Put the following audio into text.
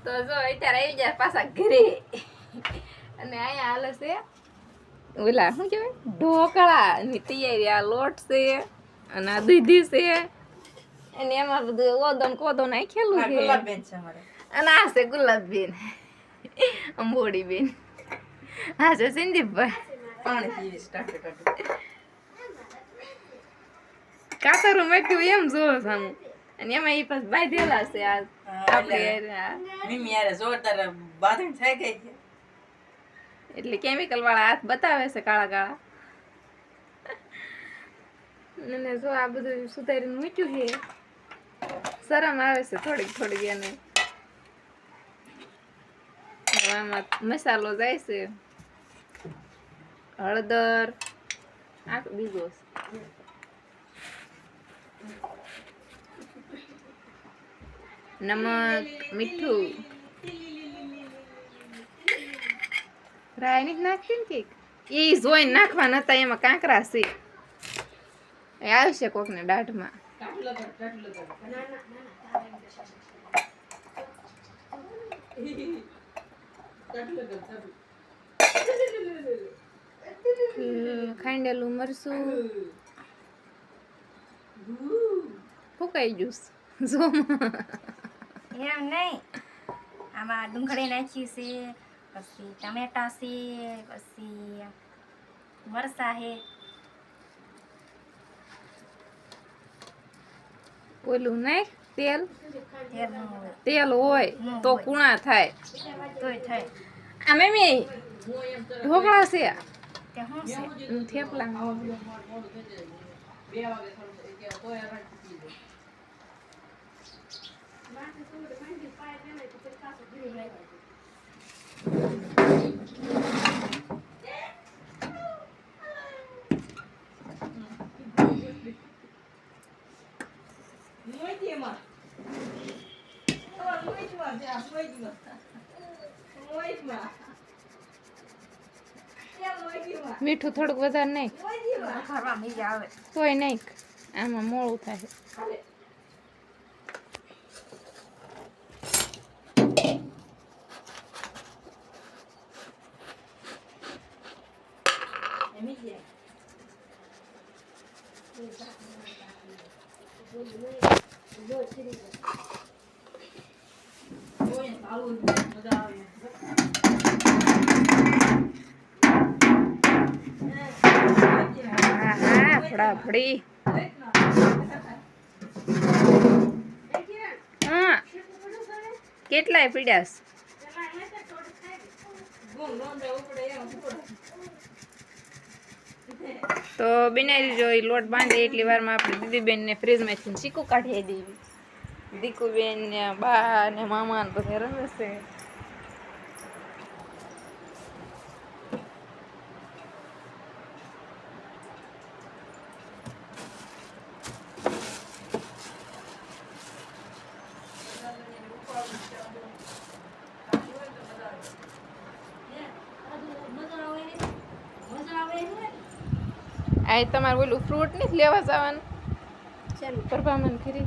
તો જો અત્યારે આવી જાય પાછા ઘરે અને અહીંયા હાલે છે ઓલા શું કહેવાય ઢોકળા ની તૈયારી. આ લોટ છે અને આ દૂધી છે અને એમાં બધું ઓદન કોદો નાખેલું છે. અને આ છે ગુલાબબેન, અંબોડીબેન. હા છે સંદીપભાઈ. કાતરું મેટ્યું એમ જોવો સામુ. અને એમાં એ પાછ બાંધેલા છે આ આપણે જોરદાર બાંધણી થઈ ગઈ છે. એટલે કેમિકલ વાળા હાથ બતાવે છે કાળા કાળા. અને જો આ બધું સુધારીને મૂક્યું છે. શરમ આવે છે થોડીક થોડીક એને. આમાં મસાલો જાય છે, હળદર, આ બીજો નમક, મીઠું. રાય ની નાખી ને કેક એ જોઈને નાખવા નતા, એમાં કાંકરા છે એ આવશે કોકને દાઢમાં. ખાંડેલું મરસું ફૂકાઈ જ્યુસ જો એમ નહીં, આમાં ડુંગળી નાખી છે, પછી ટમેટા છે, પછી મરસા છે. ઓલું નાખ તેલ. તેલ ન હોય તેલ હોય તો કુણા થાય તોય થાય. આ મમ્મી ઢોકળા છે તે શું છે? થેપલા. મીઠું થોડુંક વધારે નહીં ઘરમાં મજા આવે તોય નહીં, આમાં મોળું થાય. ફડાફડી. હા કેટલાય પીડ્યાસ. તો બનાવી જો લોટ બાંધે એટલી વારમાં આપણે દીદીબેન ને ફ્રીજમાંથી ચીકુ કાઢી દેવી. દીકુબેન ને બા ને મામા ને બધા રમે છે. આ તમારે ઓલું ફ્રૂટ નથી લેવા જવાનું? ચાલો પ્રભામન ખરી